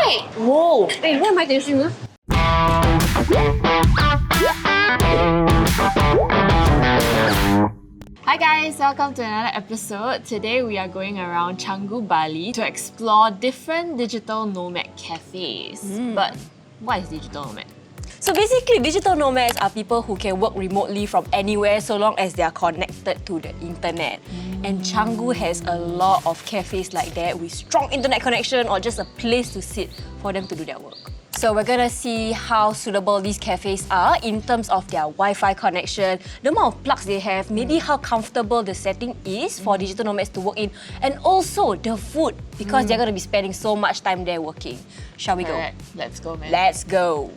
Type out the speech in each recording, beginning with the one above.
right? Whoa. Hey, what am I tasting? Hi guys, welcome to another episode. Today we are going around Canggu, Bali to explore different digital nomad cafes. But what is digital nomad? So basically, digital nomads are people who can work remotely from anywhere so long as they are connected to the internet. And Canggu has a lot of cafes like that with strong internet connection or just a place to sit for them to do their work. So we're gonna see how suitable these cafes are in terms of their Wi-Fi connection, the amount of plugs they have, maybe how comfortable the setting is for digital nomads to work in, and also the food because they're gonna be spending so much time there working. Shall we go? Correct. Let's go, man. Let's go.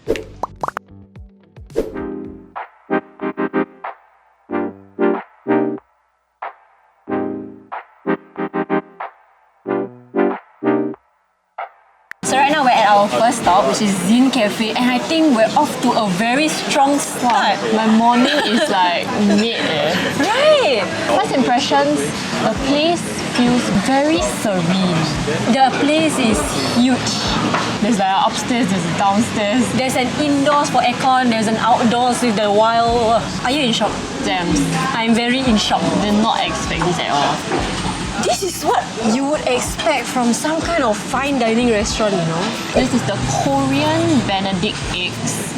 So right now we're at our first stop, which is Zin Cafe, and I think we're off to a very strong start. My morning is like mid Right! First impressions, the place feels very serene. The place is huge. There's like an upstairs, there's a downstairs. There's an indoors for aircon, there's an outdoors with the wild... Are you in shock? Damn, I'm very in shock. did not expect this at all. This is what you would expect from some kind of fine dining restaurant, you know? This is the Korean Benedict eggs.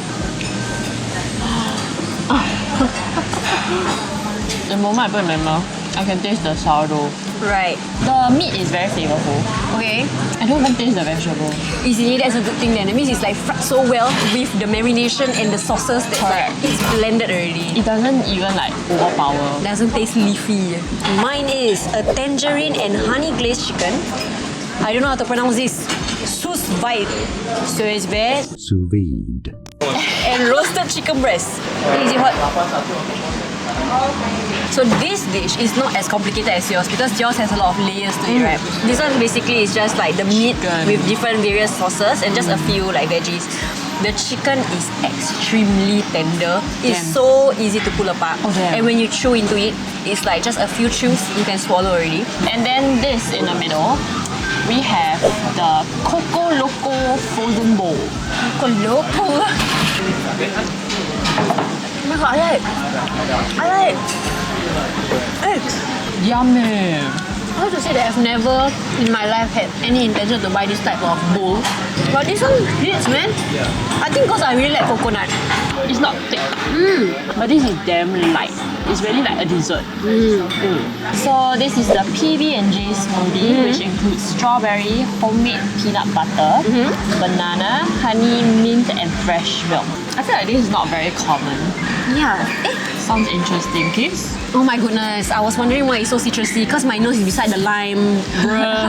The moment I put in my mouth, I can taste the sourdough. Right. The meat is very flavorful. Okay. I don't even taste the vegetable. Easily, that's a good thing then. That means it's like fried so well with the marination and the sauces that like, it's blended already. It doesn't even like overpower. Doesn't taste leafy. Mine is a tangerine and honey glazed chicken. I don't know how to pronounce this. Sous vide. So it's bad. Sous vide. And roasted chicken breast. Is it hot? So this dish is not as complicated as yours because yours has a lot of layers to it, right? This one basically is just like the meat with different various sauces and just a few like veggies. The chicken is extremely tender. It's so easy to pull apart. And when you chew into it, it's like just a few chews you can swallow already. And then this in the middle, we have the Coco Loco frozen bowl. Coco Loco. Oh my god, I like eggs. Yummy. I have to say that I've never in my life had any intention to buy this type of bowl. But this one hits, man. I think because I really like coconut. It's not thick, but this is damn light. It's really like a dessert. So this is the PB&J smoothie, which includes strawberry, homemade peanut butter, banana, honey, mint, and fresh milk. I feel like this is not very common. Yeah. Sounds interesting, kids. Oh my goodness, I was wondering why it's so citrusy because my nose is beside the lime. Bruh.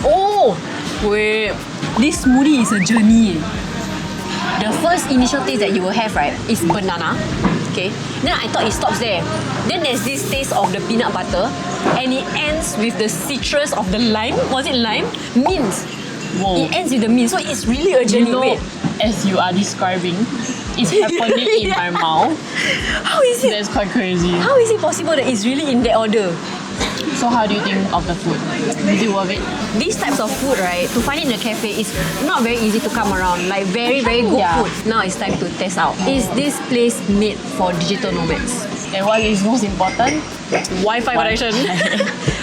Oh! Wait. This smoothie is a journey. The first initial taste that you will have, right, is banana. Okay. Then I thought it stops there. Then there's this taste of the peanut butter. And it ends with the citrus of the lime. Was it lime? Mint. Whoa. It ends with the mint. So it's really a journey. You know, Wait. as you are describing, it's happening in my mouth. How is it? That's quite crazy. How is it possible that it's really in that order? So how do you think of the food? Is it worth it? These types of food, right, to find it in a cafe is not very easy to come around. Like very, very good food. Now it's time to test out. Is this place made for digital nomads? And what is most important? Wi-Fi connection.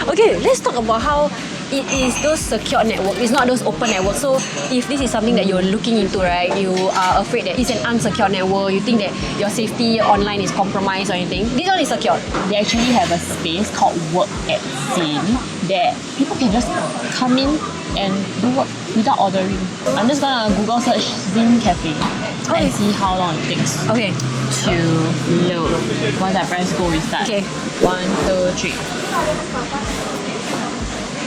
Okay, let's talk about how it is those secure network. It's not those open network. So if this is something that you're looking into, right, you are afraid that it's an unsecure network, you think that your safety online is compromised or anything, this one is secure. They actually have a space called Work at Zin that people can just come in and do work without ordering. I'm just gonna Google search Zin Cafe and see how long it takes Okay. to load. Once I press go, we start. Okay. 1, 2, 3.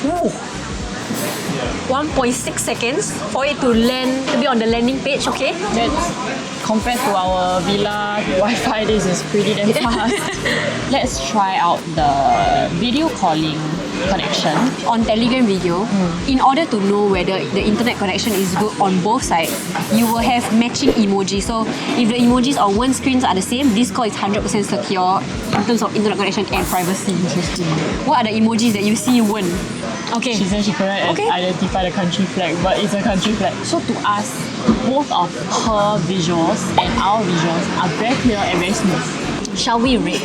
Ooh. 1.6 seconds for it to land, to be on the landing page, okay? That's compared to our villa Wi-Fi, this is pretty damn fast. Let's try out the video calling connection. On Telegram video, in order to know whether the internet connection is good on both sides, you will have matching emojis. So if the emojis on one screen are the same, this call is 100% secure in terms of internet connection and privacy. Interesting. What are the emojis that you see won't? Okay. She said she couldn't identify the country flag, but it's a country flag. So to us, both of her visuals and our visuals are very clear and very smooth. Shall we rate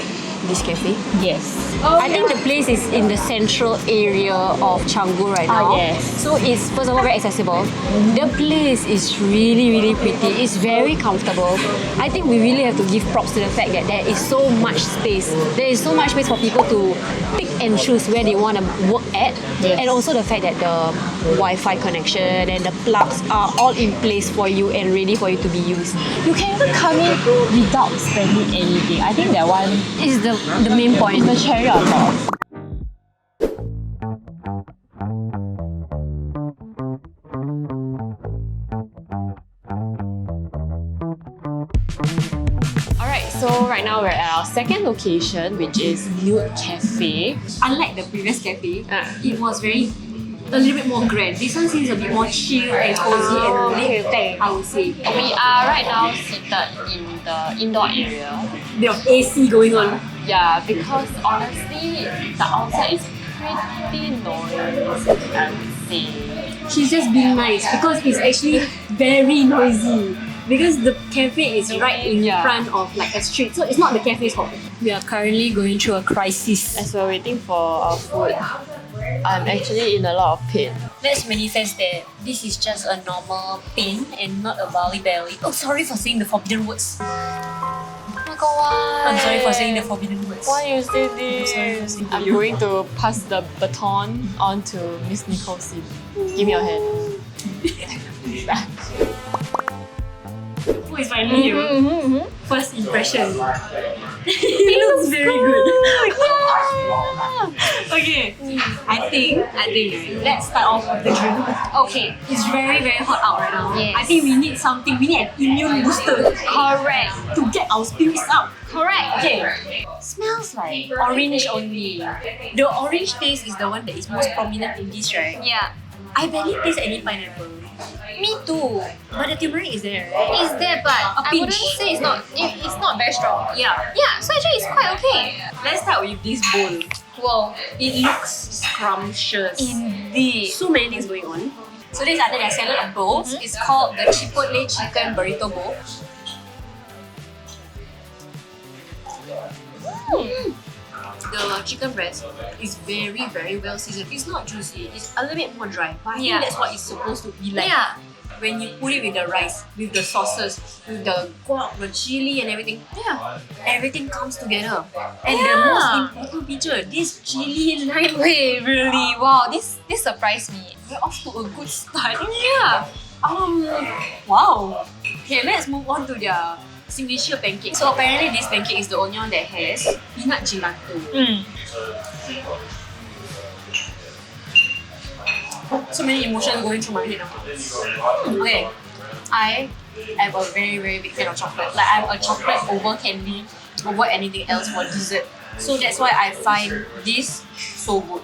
this cafe? Yes. I think the place is in the central area of Canggu right now. Yes. So it's first of all very accessible. The place is really, really pretty. It's very comfortable. I think we really have to give props to the fact that there is so much space. There is so much space for people to pick and choose where they want to work at. Yes. And also the fact that the Wi-Fi connection and the plugs are all in place for you and ready for you to be used. You can even come in without spending anything. I think that one Is the main point. is the cherry on top. Alright, so right now we're at our second location, which is Miel Cafe. Unlike the previous cafe, it was a little bit more grand. This one seems a bit more chill and cozy and laid back, I would say. We are right now seated in the indoor area. Bit of AC going on. Yeah, because honestly, the outside is pretty noisy, I would say. She's just being nice because it's actually very noisy. Because the cafe is right in front of like a street, so it's not the cafe's fault. We are currently going through a crisis. As we're waiting for our food, I'm actually in a lot of pain. Let's manifest that this is just a normal pain and not a Bali belly. Oh, sorry for saying the forbidden words. Oh my god, why? I'm sorry for saying the forbidden words. Why you say this? I'm going to pass the baton on to Miss Nicole Sim. Give me your hand. Who is finally here? First impression. It looks very good. Okay, I think let's start off with the drink. Okay, it's very, very hot out right now. Yes. I think we need something, we need an immune booster Correct. to get our spirits up. Correct. Okay, Smells like orange only. The orange taste is the one that is most prominent in this, right? yeah. I barely taste any pineapple. Me too. But the turmeric is there, right? It's there, but I pinch. wouldn't say it's not very strong. Yeah. Yeah, so actually it's quite okay. Let's start with this bowl. Whoa. It looks scrumptious. Indeed. So many things going on. So this is under their salad of bowls. It's called the Chipotle Chicken Burrito Bowl. The chicken breast is very, very well seasoned. It's not juicy, it's a little bit more dry. But I think that's what it's supposed to be like. Yeah. When you put it with the rice, with the sauces, with the guac, the chili and everything, everything comes together. And the most important feature, this chili lime. Wait, really? Wow, this surprised me. We're off to a good start. Yeah. Wow. Okay, let's move on to their signature pancake. So apparently this pancake is the only one that has peanut gelato. So many emotions going through my head now. Okay, I am a very, very big fan of chocolate. Like I'm a chocolate over candy, over anything else for dessert. So that's why I find this so good.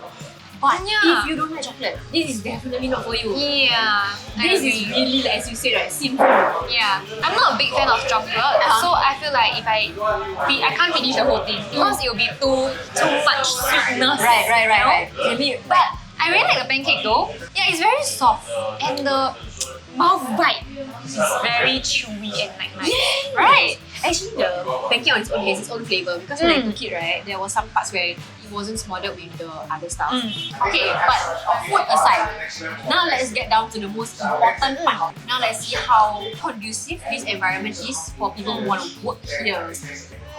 But if you don't like chocolate, this is definitely not for you. Yeah. This is really, like, as you said, right, simple. Yeah. I'm not a big fan of chocolate, so I feel like if I can't finish the whole thing because it will be too much sweetness. Right. But I really like the pancake though. Yeah, it's very soft and the mouth bite is very chewy and like nice. Yeah. Right? Actually, the pancake on its own has its own flavour because when I took it, right, there was some parts where it wasn't smothered with the other stuff. Okay, but food aside, now let's get down to the most important part. Now let's see how conducive this environment is for people who want to work here.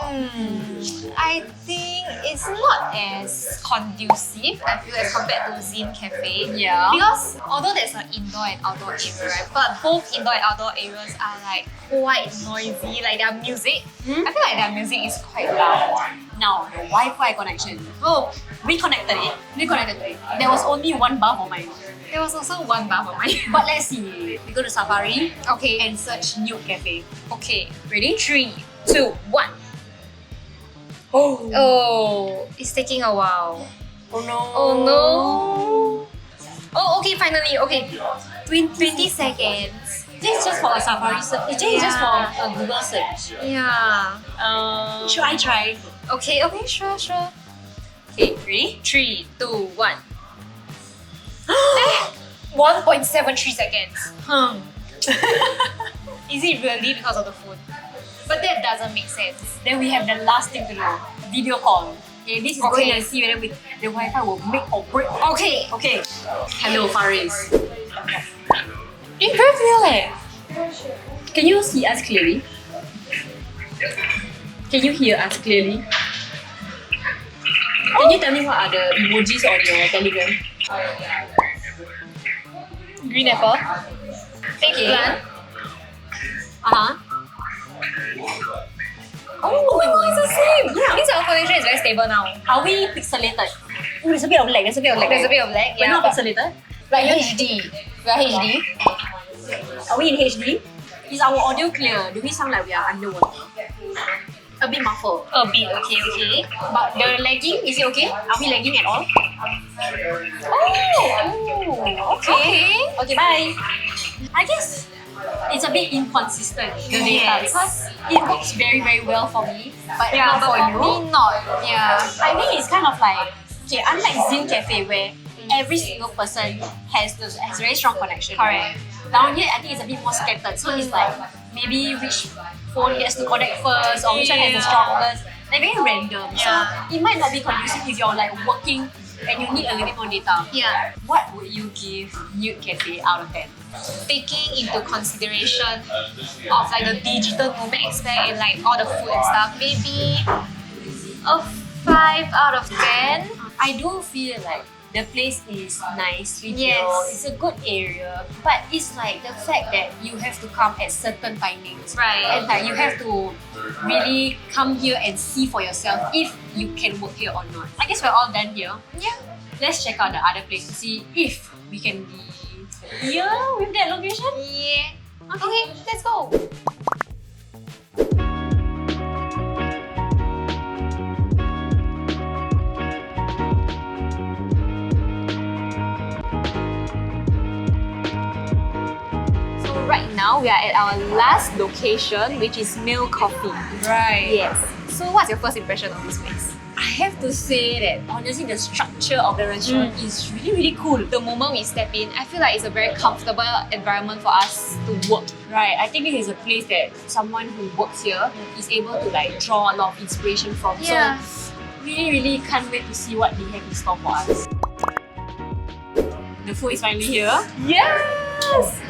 I think it's not as conducive, I feel, as compared to Zin Cafe. Yeah. Because although there's an indoor and outdoor area, right? But both indoor and outdoor areas are like quite noisy, like their music. I feel like their music is quite loud. Now, the Wi-Fi connection. Oh, we connected it. There was only one bar for mine. There was also one bar for mine. But let's see. We go to Safari Okay. and search Nude Cafe. Okay. Ready? 3, 2, 1. Oh, it's taking a while. Oh no. Oh no. Oh, okay, finally. Okay. 20 seconds. This is just for a Safari search. It's just for a Google search. Yeah. Should I try? Okay, sure. Okay, ready? 3, 2, 1. 1.73 seconds. Is it really because of the phone? But that doesn't make sense. Then we have the last thing to do. Video call. Okay, this is going to see whether the Wi-Fi will make or break. Okay. Okay. Hello, Faris. It's very clear leh. Can you see us clearly? Can you hear us clearly? Can you tell me what are the emojis on your Telegram? Green apple. Fake plant. Oh my god, it's the same! Yeah. Means our connection is very stable now. Are we pixelated? Oh, there's a bit of lag. There's a bit of lag, We're yeah. not pixelated. Like HD. We are HD. Are we in HD? Is our audio clear? Do we sound like we are underwater? A bit muffled. A bit, okay. But the lagging, is it okay? Are we lagging at all? Oh, okay. Okay, bye. I guess it's a bit inconsistent, the data, Yes. because it works very, very well for me, but Yeah, not but for for you. me not. Yeah. I think it's kind of like, okay, unlike Zin Cafe where every single person has a very strong connection. Correct. Down here, I think it's a bit more scattered. So it's like maybe which phone gets to connect first or which one has the strongest. Like very random. Yeah. So it might not be conducive if you're like working and you need a little bit more data. Yeah. What would you give Nüde Cafe out of 10? Taking into consideration of like the digital nomad aspect and like all the food and stuff, maybe a 5 out of 10. I do feel like the place is nice, video. Yes. It's a good area, but it's like the fact that you have to come at certain timings, Right. And like you have to really come here and see for yourself if you can work here or not. I guess we're all done here. Yeah. Let's check out the other place to see if we can be here with that location. Yeah. Okay, let's go. So right now we are at our last location, which is Miel Coffee. Right. Yes. So what's your first impression of this place? I have to say that honestly the structure of the restaurant is really, really cool. The moment we step in, I feel like it's a very comfortable environment for us to work. Right, I think this is a place that someone who works here is able to like draw a lot of inspiration from. Yeah. So really, really can't wait to see what they have in store for us. The food is finally here. Yes!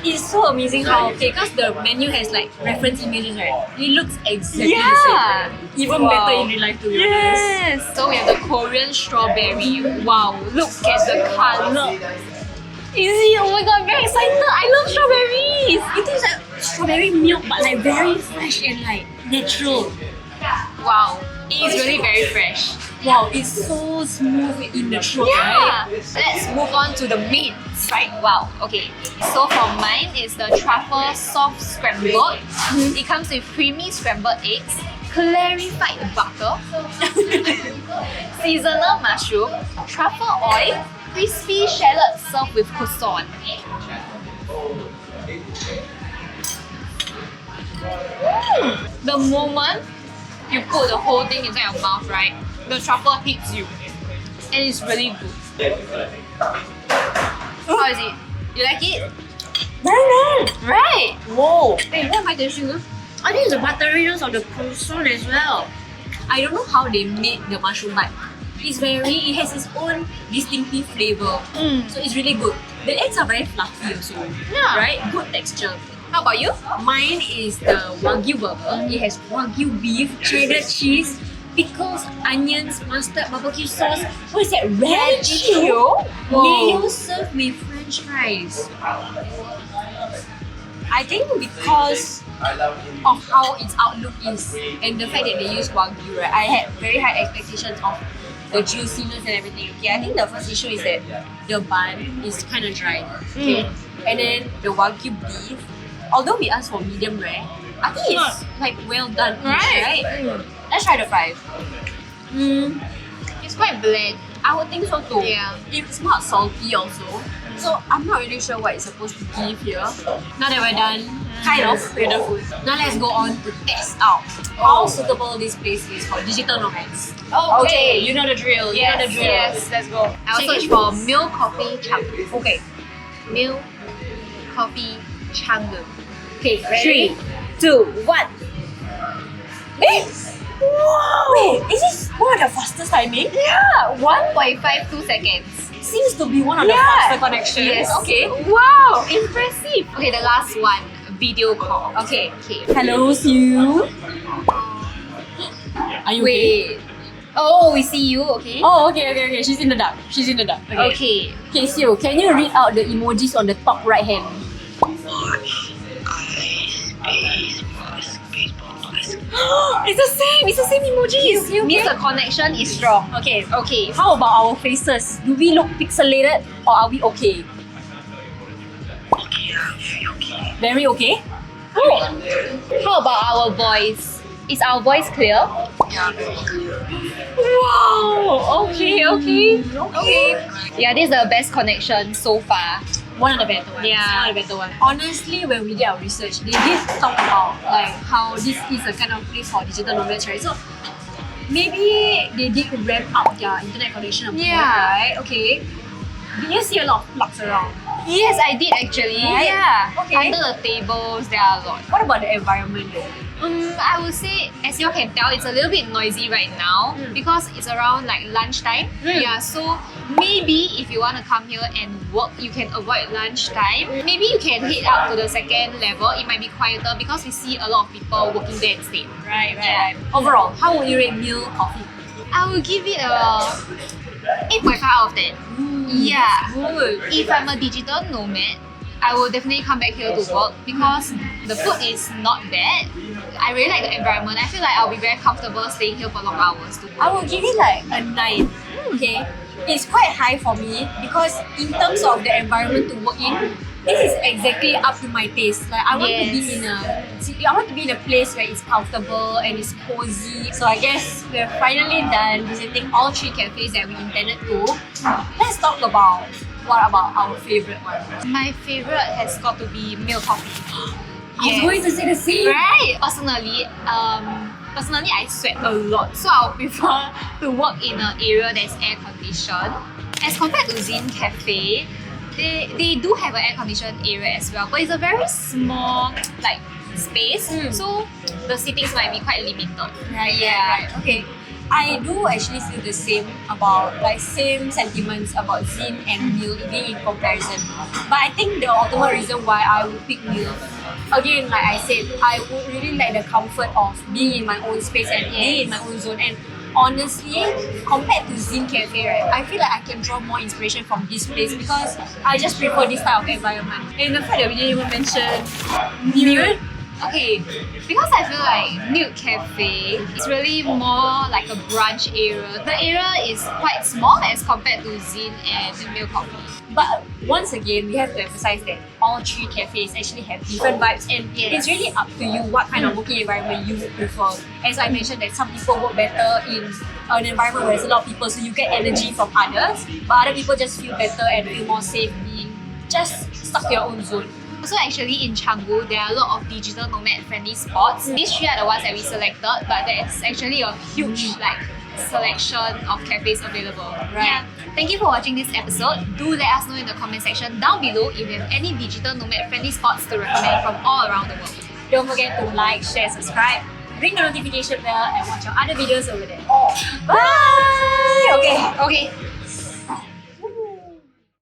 It's so amazing how, because the menu has like reference images, right? It looks exactly Yeah. the same. Right? Even better in real life, to be honest. Yes! So we have the Korean strawberry. Wow, look at the colour. Easy, oh my god, I'm very excited. I love strawberries. It tastes like strawberry milk, but like very fresh and like natural. Wow, it is really very fresh. Wow, it's so smooth in the throat, Yeah! right? Let's move on to the mains. Right, wow, okay. So for mine, it's the truffle soft scrambled. It comes with creamy scrambled eggs, clarified butter, seasonal mushroom, truffle oil, crispy shallot served with croissant. The moment you put the whole thing inside your mouth, right, the truffle hits you. And it's really good. How is it? You like it? Very nice! Right! Whoa! Hey, what am I tasting? I think it's the butteriness of the croissant as well. I don't know how they made the mushroom, but it has its own distinctive flavor. So it's really good. The eggs are very fluffy also. Yeah. Right? Good texture. How about you? Mine is the Wagyu burger. It has Wagyu beef, cheddar cheese, pickles, onions, mustard, barbecue sauce. What is that? Radicchio? Mayo served with french fries. I think because of how its outlook is and the fact that they use Wagyu, right, I had very high expectations of the juiciness and everything. Okay, I think the first issue is that the bun is kind of dry. Okay, and then the Wagyu beef, although we asked for medium rare, I think it's like well done, right? Let's try the fries. It's quite bland. I would think so too. Yeah. It's not salty also. So I'm not really sure what it's supposed to give here. Now that we're done, kind of, with the food. Now let's go on to test out how suitable this place is for digital nomads. Okay, you know the drill. You know the drill. Yes, let's go. I'll search for Miel Coffee Canggu. Okay. Miel Coffee Canggu. Okay, Ready? 3, 2, 1. Hey! Wow! Wait, is this one of the fastest timing? Yeah! 1.52 seconds. Seems to be one of the faster connections. Yes. Okay. Wow, impressive. Okay, the last one, video call. Okay. Okay. Hello, Sue. Are you okay? Wait. Oh, we see you, okay? Oh, okay. She's in the dark. Okay. Okay, Sue, can you read out the emojis on the top right hand? It's the same emojis. Means the connection is strong. Okay. Okay. How about our faces? Do we look pixelated or are we okay? Very okay? How about our voice? Is our voice clear? Wow! Okay. Yeah, this is the best connection so far. One of the better ones. Yeah. One of the better ones. Honestly, when we did our research, they did talk about like how this is a kind of place for digital nomads, right? So maybe they did ramp up their internet connection a bit, Yeah. right? Okay. Did you see a lot of plugs around? Yes, I did actually. Right? Yeah. Okay. Under the tables, there are a lot. What about the environment though? I would say, as you can tell, it's a little bit noisy right now because it's around like lunchtime. Yeah, so maybe if you want to come here and work, you can avoid lunchtime. Maybe you can head up to the second level. It might be quieter because we see a lot of people working there instead. Right. Overall, how would you rate Miel Coffee? I will give it a 8.5 out of 10. Yeah. Good. If I'm a digital nomad, I will definitely come back here to work because the food is not bad. I really like the environment. I feel like I'll be very comfortable staying here for long hours to work. I will give it like a 9. Okay. It's quite high for me because in terms of the environment to work in, this is exactly up to my taste. Like I want to be in a place where it's comfortable and it's cozy. So I guess we're finally done visiting all 3 cafes that we intended to. Let's talk about what about our favorite one. My favorite has got to be Miel Coffee. I was going to say the same. Right? Personally, I sweat a lot, so I would prefer to work in an area that's air conditioned. As compared to Zin Cafe, they do have an air conditioned area as well, but it's a very small like space, so the sittings might be quite limited. Right. Okay. I do actually feel the same about same sentiments about Zin and Miel being in comparison. But I think the ultimate reason why I would pick Miel, again, like I said, I would really like the comfort of being in my own space and being in my own zone. And honestly, compared to Zin Cafe, right, I feel like I can draw more inspiration from this place because I just prefer this type of environment. And the fact that we didn't even mention Nüde. Okay, because I feel like Nüde Cafe is really more like a brunch area. The area is quite small as compared to Zin and Miel Coffee. But once again, we have to emphasize that all 3 cafes actually have different vibes, and it's really up to you what kind of working environment you would prefer. As I mentioned, that some people work better in an environment where there's a lot of people, so you get energy from others, but other people just feel better and feel more safe being just stuck in your own zone. Also, actually in Canggu, there are a lot of digital nomad friendly spots. These 3 are the ones that we selected, but there's actually a huge selection of cafes available. Right. Yeah. Thank you for watching this episode. Do let us know in the comment section down below if you have any digital nomad friendly spots to recommend from all around the world. Don't forget to like, share, subscribe, ring the notification bell, and watch our other videos over there. Bye! Okay.